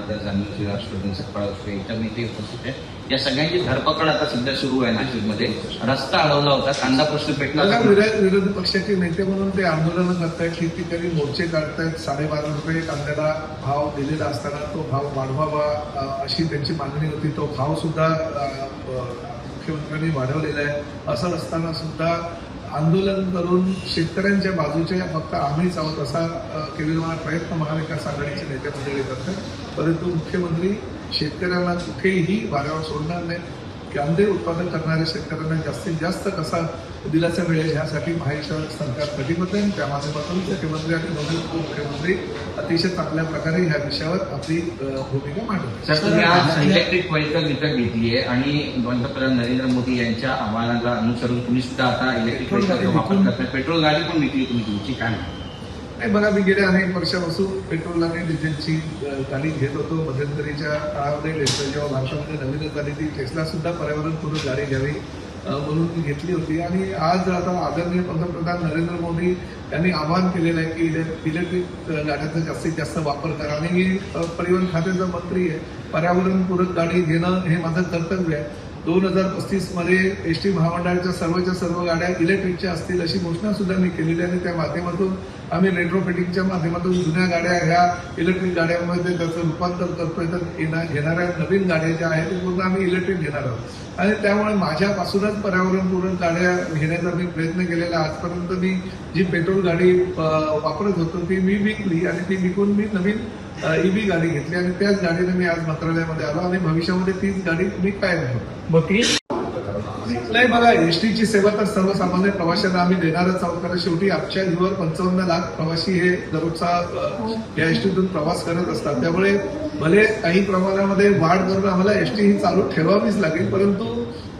जान्हवी राष्ट्रवादीचे पळसुरे इतर नेते उपस्थित आहेत. या सगळ्यांची धरपकड आता सध्या सुरू आहे नाशिकमध्ये. रस्ता अडवला होता, कांदा प्रश्न पेटला. विरोधी पक्षाचे नेते म्हणून ते आंदोलन करतायत, ठिकठिकाणी मोर्चे काढतायत. 12.5 रुपये कांद्याला भाव दिलेला असताना तो भाव वाढवावा अशी त्यांची मागणी होती. तो भाव सुद्धा मुख्यमंत्र्यांनी वाढवलेला आहे. असं असताना सुद्धा आंदोलन करून शेतकऱ्यांच्या बाजूचे फक्त आम्हीच आहोत असा केविलवाणा प्रयत्न महाविकास आघाडीचे नेते मंडळी करतात. परंतु मुख्यमंत्री शेतकऱ्यांना कुठेही वाऱ्यावर सोडणार नाही. कांदे उत्पादन करणाऱ्या शेतकऱ्यांना जास्तीत जास्त कसा दिलासा मिळेल यासाठी महाराष्ट्र सरकार कटिबद्ध आहे. त्या माध्यमातून मुख्यमंत्री आणि दोन्ही उपमुख्यमंत्री अतिशय चांगल्या प्रकारे ह्या विषयावर आपली भूमिका मांडतात. सर, तुम्ही आज इलेक्ट्रिक व्हेकल विकत घेतली आहे आणि पंतप्रधान नरेंद्र मोदी यांच्या आवाहनाला अनुसरून तुम्ही सुद्धा आता इलेक्ट्रिक व्हेकलचा वापर करताय. पेट्रोल गाडी पण विकली तुम्ही, तुमची काय नाही? बघा, मी गेल्या अनेक वर्षापासून पेट्रोल आणि डिझेलची गाडी घेत होतो. मध्यंतरीच्या काळामध्ये टेस्ला जेव्हा भारतामध्ये नवीनच झाली, ती टेस्ला सुद्धा पर्यावरणपूरक गाडी घ्यावी म्हणून मी घेतली होती. आणि आज आता आदरणीय पंतप्रधान नरेंद्र मोदी यांनी आवाहन केलेलं आहे की इलेक्ट्रिक गाड्यांचा जास्तीत जास्त वापर करा. आणि मी परिवहन खात्याचा मंत्री आहे. पर्यावरणपूरक गाडी घेणं हे माझं कर्तव्य आहे. 2035 मध्ये एसटी महामंडळाच्या सर्व गाड्या इलेक्ट्रिकच्या असतील अशी घोषणा सुद्धा मी केलेली आहे. आणि त्या माध्यमातून आम्ही रेट्रोफिटिंगच्या माध्यमातून जुन्या गाड्या ह्या इलेक्ट्रिक गाड्यांमध्ये त्याचं रूपांतर करतोय. तर घेणाऱ्या नवीन गाड्या ज्या आहेत ते पूर्ण आम्ही इलेक्ट्रिक घेणार आहोत. आणि त्यामुळे माझ्यापासूनच पर्यावरणपूरक गाड्या घेण्याचा मी प्रयत्न केलेला. आजपर्यंत मी जी पेट्रोल गाडी वापरत होतो ती मी विकली आणि ती विकून मी नवीन ईव्ही गाडी घेतली आणि त्याच गाडीने मी आज मंत्रालयामध्ये आलो आणि भविष्यामध्ये तीच गाडी मी कायम ठेवतो. नाही, बघा, एसटीची सेवा तर सर्वसामान्य प्रवाशांना आम्ही देणारच आहोत. कारण शेवटी आमच्या जीवर 55 लाख प्रवासी हे दररोजचा या एसटीतून प्रवास करत असतात. त्यामुळे भले काही प्रमाणामध्ये वाढ करून आम्हाला एसटी ही चालू ठेवावीच लागेल, परंतु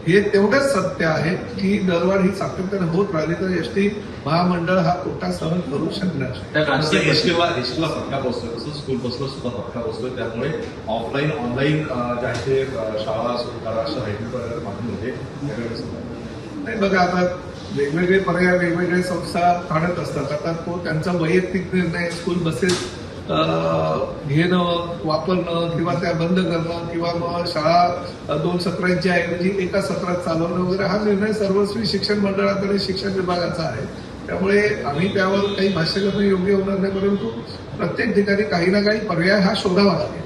हे तेवढंच सत्य आहे की दरवाढ ही सातत्याने होत राहिली तर एसटी महामंडळ हा तोटा सहन करू शकणार. एसटीला फटका बसतोय, तसंच स्कूल बसला सुद्धा फटका बसतोय. त्यामुळे ऑफलाईन ऑनलाईन ज्या आहे शाळा सुरू करा अशा मागणी होते. नाही, बघा, आता वेगवेगळे पर्याय वेगवेगळे संस्था काढत असतात. आता तो त्यांचा वैयक्तिक निर्णय. स्कूल बसेस घेणं, वापरणं किंवा त्या बंद करणं किंवा मग शाळा 2 सत्रांच्या ऐवजी एका सत्रात चालवणं वगैरे हा निर्णय सर्वस्वी शिक्षण मंडळाचा आणि शिक्षण विभागाचा आहे. त्यामुळे आम्ही त्यावर काही भाष्य करणं योग्य होणार नाही, परंतु प्रत्येक ठिकाणी काही ना काही पर्याय हा शोधावा लागेल.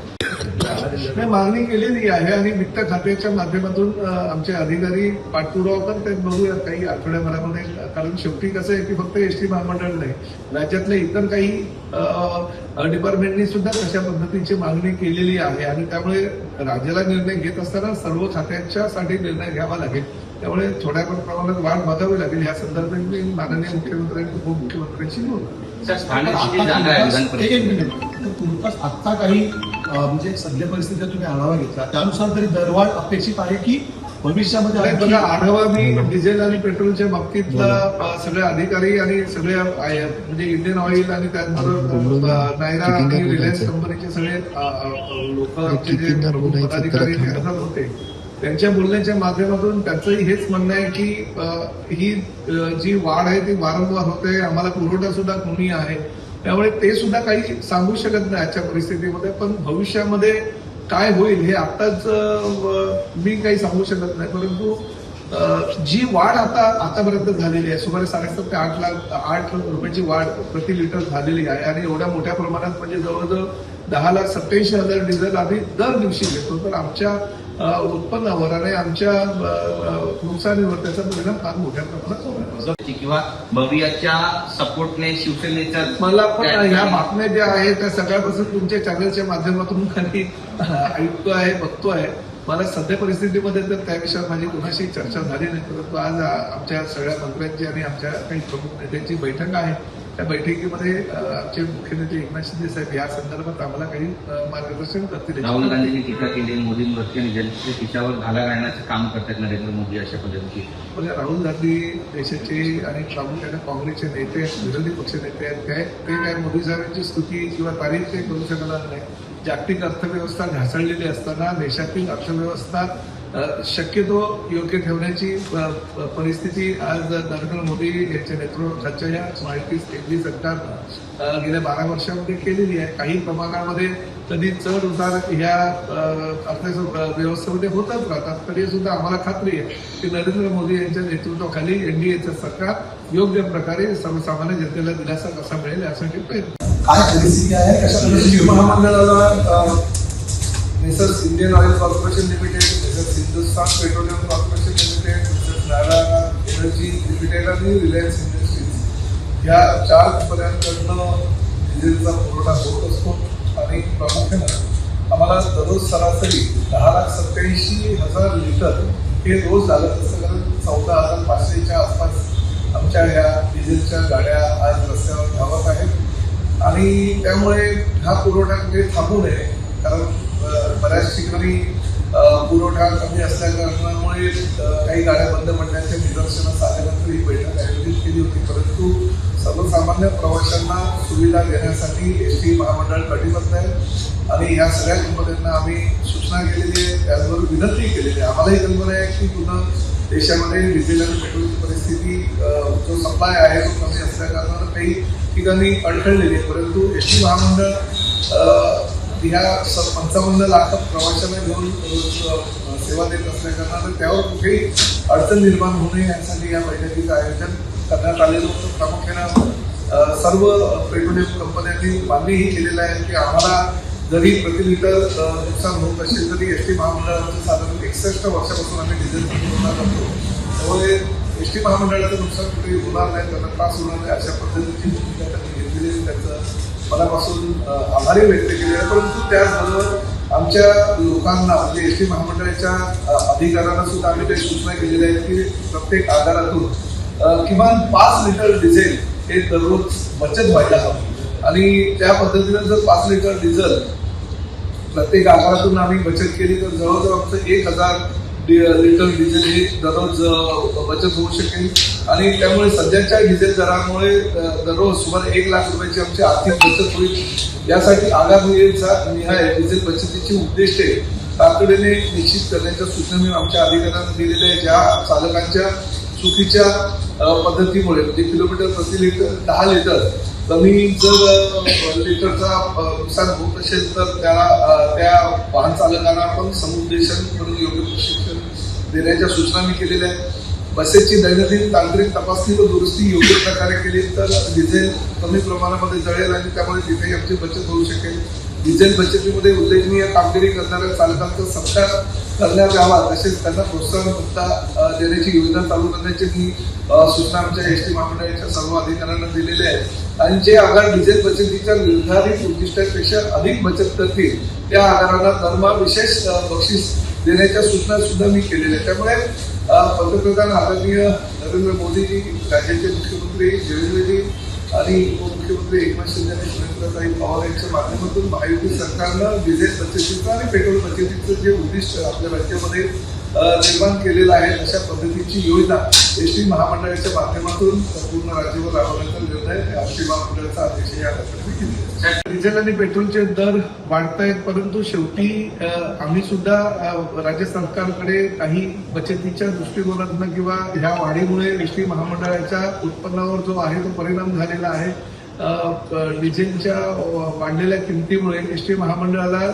मागणी केलेली आहे आणि वित्त खात्याच्या माध्यमातून आमचे अधिकारी पाठपुरावा करतात. बघूया काही आठवड्याभरामध्ये. कारण शेवटी कसं आहे की फक्त एसटी महामंडळ नाही, राज्यातल्या इतर काही डिपार्टमेंटनी सुद्धा तशा पद्धतीची मागणी केलेली आहे. आणि त्यामुळे राज्याला निर्णय घेत असताना सर्व खात्यांच्यासाठी निर्णय घ्यावा लागेल. त्यामुळे थोड्या प्रमाणात वाढ बघावी लागेल. या संदर्भात मी माननीय मुख्यमंत्री आणि उपमुख्यमंत्र्यांशी बोलतो. तुमचा आत्ता काही म्हणजे सध्या परिस्थितीचा तुम्ही आढावा घेतला, त्यानुसार तरी दरवाढ अपेक्षित आहे की भविष्यामध्ये? बघा, आढावा मी डिझेल आणि पेट्रोलच्या बाबतीतला सगळे अधिकारी आणि सगळ्या म्हणजे इंडियन ऑइल आणि त्याचबरोबर नायरा आणि रिलायन्स कंपनीचे सगळे लोक आमचे जे पदाधिकारी हजर होते त्यांच्या बोलण्याच्या माध्यमातून त्यांचंही हेच म्हणणं आहे की ही जी वाढ आहे ती वारंवार होते. आम्हाला पुरवठा सुद्धा कमी आहे. त्यामुळे ते सुद्धा काही सांगू शकत नाही आजच्या परिस्थितीमध्ये. पण भविष्यामध्ये काय होईल हे आताच मी काही सांगू शकत नाही. परंतु जी वाढ आतापर्यंत झालेली आहे, सुमारे 7.5 ते 8 रुपयाची वाढ प्रति लिटर झालेली आहे. आणि एवढ्या मोठ्या प्रमाणात म्हणजे जवळजवळ 10,87,000 डिझेल आम्ही दर दिवशी घेतो. तर आमच्या उत्पन्नावर आणि आमच्या नुकसानीवर त्याचा परिणाम फार मोठ्या प्रमाणात होणार. किंवा भवियाच्या सपोर्टने शिवसेनेचा मला पण ह्या बातम्या ज्या आहेत त्या सगळ्यापासून तुमच्या चॅनलच्या माध्यमातून खाली ऐकतो आहे, बघतो आहे. मला सध्या परिस्थितीमध्ये तर त्या विषयावर माझी कोणाशी चर्चा झाली नाही. परंतु आज आमच्या सगळ्या मंत्र्यांची आणि आमच्या काही प्रमुख नेत्यांची बैठक आहे. त्या बैठकीमध्ये आमचे मुख्य नेते एकनाथ शिंदे साहेब या संदर्भात आम्हाला काही मार्गदर्शन करतील. राहुल गांधींनी टीका केली मोदींवरती आणि जनतेच्या तिच्यावर घाला घालण्याचं काम करतात नरेंद्र मोदी अशा पद्धतीची. म्हणजे राहुल गांधी देशाचे आणि प्रामुख्याने काँग्रेसचे नेते, विरोधी पक्ष नेते आहेत. ते काय मोदी साहेबांची स्तुती किंवा तारीफ ते करू शकणार नाही. जागतिक अर्थव्यवस्था ढासळलेली असताना देशातील अर्थव्यवस्था शक्यतो योग्य ठेवण्याची परिस्थिती आज नरेंद्र मोदी यांच्या नेतृत्वाखालच्या या महायुती केंद्रीय सरकारनं गेल्या 12 वर्षामध्ये केलेली आहे. काही प्रमाणामध्ये कधी चढ उतार ह्या अर्थव्यवस्थेमध्ये होतच राहतात. तरी सुद्धा आम्हाला खात्री आहे की नरेंद्र मोदी यांच्या नेतृत्वाखाली एनडीएचं सरकार योग्य प्रकारे सर्वसामान्य जनतेला दिलासा कसा मिळेल यासाठी प्रयत्न. काय परिस्थिती आहे, कशा एसटी पद्धतीने महामंडळाला messrs Indian oil corporation limited, messrs Hindustan petroleum corporation limited, messrs नारा एनर्जी लिमिटेड आणि रिलायन्स इंडस्ट्रीज या 4 कंपन्यांकडनं डिझेलचा पुरवठा होत असतो. आणि प्रामुख्यानं आम्हाला दररोज सरासरी 10,87,000 लिटर हे रोज लागत असतं. कारण 14,500च्या आसपास आमच्या ह्या डिझेलच्या गाड्या आज रस्त्यावर धावत आहेत. आणि त्यामुळे हा पुरवठा कुठे थांबू नये, कारण बऱ्याच ठिकाणी पुरवठा कमी असल्या कारणामुळे काही गाड्या बंद पडण्याच्या निदर्शनास आल्यानंतर ही बैठक आयोजित केली होती. परंतु सर्वसामान्य प्रवाशांना सुविधा देण्यासाठी एसटी महामंडळ कटिबद्ध आहे आणि या सगळ्या कंपन्यांना आम्ही सूचना केलेली आहे, त्याचबरोबर विनंती केलेली आहे. आम्हालाही कल्पना आहे की पुन्हा देशामध्ये डिझेल आणि पेट्रोलची परिस्थिती जो सप्लाय आहे तो कमी असल्या कारणानं काही ठिकाणी अडखळलेली आहे. परंतु एसटी महामंडळ ह्या 55 लाख प्रवाशांना घेऊन सेवा देत असल्या कारणानं त्यावर कुठेही अडचण निर्माण होऊ नये यासाठी या बैठकीचं आयोजन करण्यात आलेलं होतं. प्रामुख्यानं सर्व पेट्रोलियम कंपन्यांनी मान्यही केलेलं आहे की आम्हाला जरी प्रति लिटर नुकसान होत असेल तरी एसटी महामंडळाचं साधारण 61 वर्षापासून आम्ही डिझेलचा पुरवठा करतो. त्यामुळे एसटी महामंडळाचं नुकसान कुठेही होणार नाही, त्यांना त्रास होणार नाही अशा पद्धतीची भूमिका त्यांनी घेतलेली आहे. त्यांचं मनापासून आभारी व्यक्त केले आहे. परंतु त्याचबरोबर आमच्या लोकांना म्हणजे एसटी महामंडळाच्या अधिकाऱ्यांना सुद्धा आम्ही काही सूचना केलेल्या आहेत की प्रत्येक आगारातून किमान 5 लिटर डिझेल हे दररोज बचत व्हायला हवी. आणि त्या पद्धतीनं जर 5 लिटर डिझेल प्रत्येक आगारातून आम्ही बचत केली तर जवळजवळ आमचं 1,000 लिटर डिझेल हे दररोज बचत होऊ शकेल. आणि त्यामुळे सध्याच्या डिझेल दरामुळे दररोज सुमारे 1 लाख रुपयाची आमची आर्थिक बचत होईल. यासाठी निहाय डिझेल बचतीची उद्दिष्टे तातडीने निश्चित करण्याच्या सूचना मी आमच्या अधिकाऱ्यांना दिलेल्या आहे. ज्या चालकांच्या चुकीच्या पद्धतीमुळे म्हणजे किलोमीटर प्रति लिटर 10 लिटर कमी जर लिटरचा नुकसान होत असेल तर त्या वाहन चालकांना आपण समुपदेशन म्हणून योग्य प्रशिक्षण देण्याच्या सूचना मी केलेल्या आहेत. बसेसची दैनंदिन तांत्रिक तपासणी व दुरुस्ती योग्य प्रकारे केली तर डिझेल कमी प्रमाणामध्ये जळेल आणि त्यामुळे तिथेही आमची बचत होऊ शकेल. डिझेल बचतीमध्ये उल्लेखनीय कामगिरी करणाऱ्या चालकांचा सत्कार करण्यात यावा, तसेच त्यांना प्रोत्साहन भत्ता देण्याची योजना चालू करण्याची मी सूचना आमच्या एसटी महामंडळाच्या सर्व अधिकाऱ्यांना दिलेल्या आहेत. आणि जे आगार डिझेल बचतीच्या निर्धारित उद्दिष्टापेक्षा अधिक बचत करतील त्या आगारांना दरमहा विशेष बक्षीस देण्याच्या सूचना सुद्धा मी केलेल्या आहेत. त्यामुळे पंतप्रधान आदरणीय नरेंद्र मोदीजी, राज्याचे मुख्यमंत्री देवेंद्रजी आणि उपमुख्यमंत्री एकनाथ शिंदे आणि सुरेंद्रताई पवार यांच्या माध्यमातून महायुती सरकारनं डिझेल बचतीचं आणि पेट्रोल बचतीचं जे उद्दिष्ट आपल्या राज्यामध्ये निर्माण केलेलं आहे अशा पद्धतीची योजना एसटी महामंडळाच्या माध्यमातून पूर्ण राज्यावर राबवण्याचा निर्णय एसटी महामंडळाचा अध्यक्ष या टप्प्यात डिझेल आणि पेट्रोलचे दर वाढत आहेत. परंतु शेवटी आम्ही सुद्धा राज्य सरकारकडे काही बचतीच्या दृष्टिकोनातून किंवा ह्या वाढीमुळे एसटी महामंडळाच्या उत्पन्नावर जो आहे तो परिणाम झालेला आहे. डिझेलच्या वाढलेल्या किमतीमुळे एसटी महामंडळाला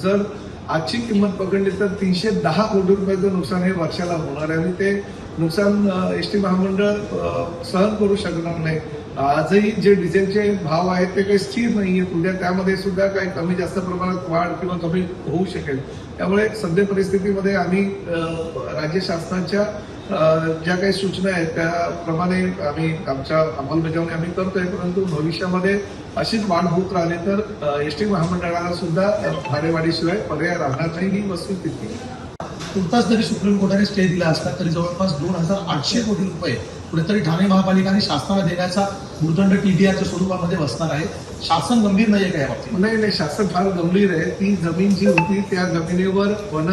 जर आजची किंमत पकडली तर 310 कोटी रुपयाचं नुकसान हे वर्षाला होणार आहे आणि ते नुकसान एसटी महामंडळ सहन करू शकणार नाही. आजही जे डिझेलचे भाव आहेत ते काही स्थिर नाही आहेत. उद्या त्यामध्ये सुद्धा काही कमी जास्त प्रमाणात वाढ किंवा कमी होऊ शकेल. त्यामुळे सध्या परिस्थितीमध्ये आम्ही राज्य शासनाच्या ज्या काही सूचना आहेत त्याप्रमाणे आम्ही आमच्या अंमलबजावणी आम्ही करतोय. परंतु भविष्यामध्ये अशीच वाढ होत राहिली तर एसटी महामंडळाला सुद्धा भाडेवाढीशिवाय पर्याय राहणार नाही ही वस्तुस्थिती. तुर्तास जरी सुप्रीम कोर्टाने स्टे दिला असला तरी जवळपास 2,800 कोटी रुपये कुठेतरी ठाणे महापालिका आणि शासनाला देण्याचा भूर्दंड टीडीआरच्या स्वरूपामध्ये बसणार आहे. शासन गंभीर नाहीये का या बाबतीत? नाही, शासन फार गंभीर आहे. ती जमीन जी होती त्या जमिनीवर वन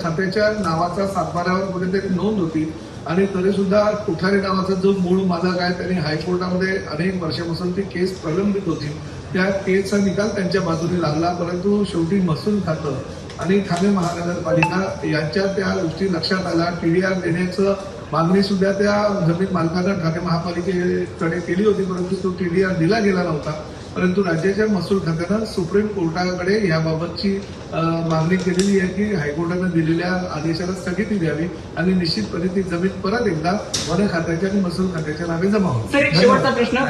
खात्याच्या नावाचा सातबाऱ्यावर कुठेतरी नोंद होती आणि तरी सुद्धा कोठारे नावाचा जो मूळ मालक आहे त्यांनी हायकोर्टामध्ये अनेक वर्षापासून ती केस प्रलंबित होती. त्या केसचा निकाल त्यांच्या बाजूने लागला. परंतु शेवटी महसूल खातं आणि ठाणे महानगरपालिका यांच्या त्या गोष्टी लक्षात आल्या. टीडीआर देण्याचं मागणी सुद्धा त्या जमीन मालकानं ठाणे महापालिकेकडे केली होती, परंतु तो टीडीआर दिला गेला नव्हता परंतु राज्याच्या महसूल खात्यानं सुप्रीम कोर्टाकडे याबाबतची मागणी केलेली आहे की हायकोर्टानं दिलेल्या आदेशाला स्थगिती द्यावी आणि निश्चितपणे ती जमीन परत एकदा वन खात्याच्या आणि महसूल खात्याच्या नावे जमा होईल. सर, एक शेवटचा प्रश्न.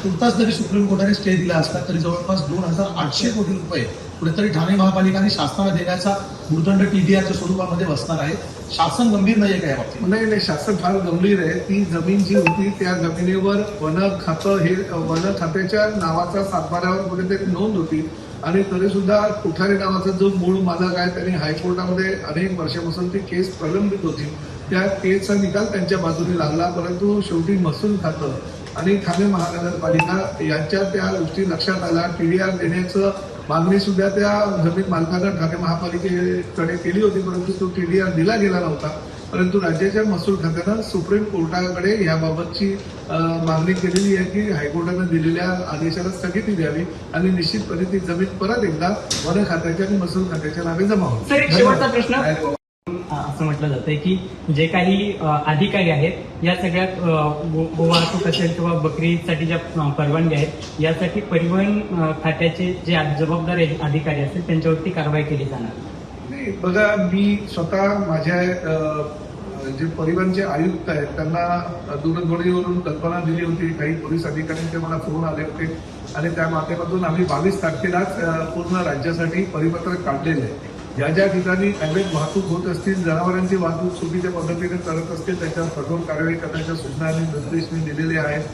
तुर्तास जरी सुप्रीम कोर्टाने स्टे दिला असता तरी जवळपास 2,800 कोटी रुपये कुठेतरी ठाणे महापालिका आणि शासनाला देण्याचा भूर्दंड टीडीआरच्या स्वरूपामध्ये बसणार आहे. शासन गंभीर नाहीये का या बाबतीत? नाही, शासन फार गंभीर आहे. ती जमीन जी होती त्या जमिनीवर वन खातं हे वन खात्याच्या नावाचा सातबाऱ्यावर कुठेतरी नोंद होती आणि तरी सुद्धा कोठारे नावाचा जो मूळ मालक आहे त्यांनी हायकोर्टामध्ये अनेक वर्षापासून ती केस प्रलंबित होती. त्या केसचा निकाल त्यांच्या बाजूने लागला, परंतु शेवटी महसूल खातं आणि ठाणे महानगरपालिका यांच्या त्या गोष्टी लक्षात आल्या. टीडीआर देण्याचं मागणी सुद्धा त्या जमीन मालकानं ठाणे महापालिकेकडे केली होती, परंतु तो टीडीआर दिला गेला नव्हता. परंतु राज्याच्या महसूल खात्यानं सुप्रीम कोर्टाकडे याबाबतची मागणी केलेली आहे की हायकोर्टानं दिलेल्या आदेशाला स्थगिती द्यावी आणि निश्चितपणे ती जमीन परत एकदा वन खात्याच्या आणि महसूल खात्याच्या नावे जमा होईल. सर, एक शेवटचा प्रश्न. असं म्हटलं जातंय की जे काही अधिकारी आहेत या सगळ्या गोवाहतूक असेल किंवा बकरीसाठी ज्या परवानग्या आहेत यासाठी परिवहन खात्याचे जे जबाबदार अधिकारी असतील त्यांच्यावरती कारवाई केली जाणार. नाही, बघा, मी स्वतः माझ्या जे परिवहनचे आयुक्त आहेत त्यांना दूरध्वनीवरून कल्पना दिली होती. काही पोलीस अधिकाऱ्यांचे मला फोन आले होते आणि त्या माध्यमातून आम्ही 22 तारखेलाच पूर्ण राज्यासाठी परिपत्रक काढलेले आहे. ज्या ज्या ठिकाणी अवैध वाहतूक होत असतील, जनावरांची वाहतूक चुकीच्या पद्धतीने करत असतील त्याच्यावर कठोर कारवाई करण्याच्या सूचना आणि निर्देश मी दिलेले आहेत.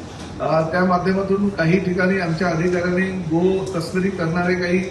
त्या माध्यमातून काही ठिकाणी आमच्या अधिकाऱ्यांनी गो तस्करी करणारे काही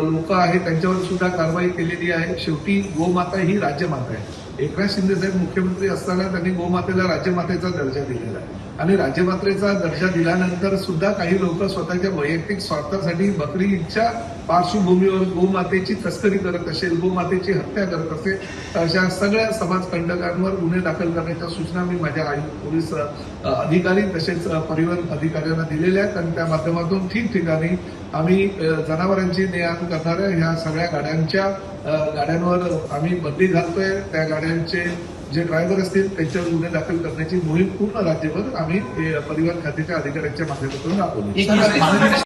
लोक आहेत त्यांच्यावर सुद्धा कारवाई केलेली आहे. शेवटी गोमाता ही राज्यमाता आहे. एकनाथ शिंदे साहेब मुख्यमंत्री असताना त्यांनी गोमातेला राज्यमातेचा दर्जा दिलेला आहे आणि राज्यमातेचा दर्जा दिल्यानंतर सुद्धा काही लोक स्वतःच्या वैयक्तिक स्वार्थासाठी बकरीच्या पार्श्वभूमीवर गोमातेची तस्करी करत असेल, गोमातेची हत्या करत असेल, अशा सगळ्या समाजकंटकांवर गुन्हे दाखल करण्याच्या सूचना मी माझ्या पोलीस अधिकारी तसेच परिवहन अधिकाऱ्यांना दिलेल्या आहेत आणि त्या माध्यमातून ठिकठिकाणी आम्ही जनावरांची ने-आण करणाऱ्या ह्या सगळ्या गाड्यांवर आम्ही बंदी घालतोय. त्या गाड्यांचे जे ड्रायव्हर असतील त्यांच्यावर गुन्हे दाखल करण्याची मोहीम पूर्ण राज्यभर आम्ही परिवहन खात्याच्या अधिकाऱ्यांच्या माध्यमातून राबवली.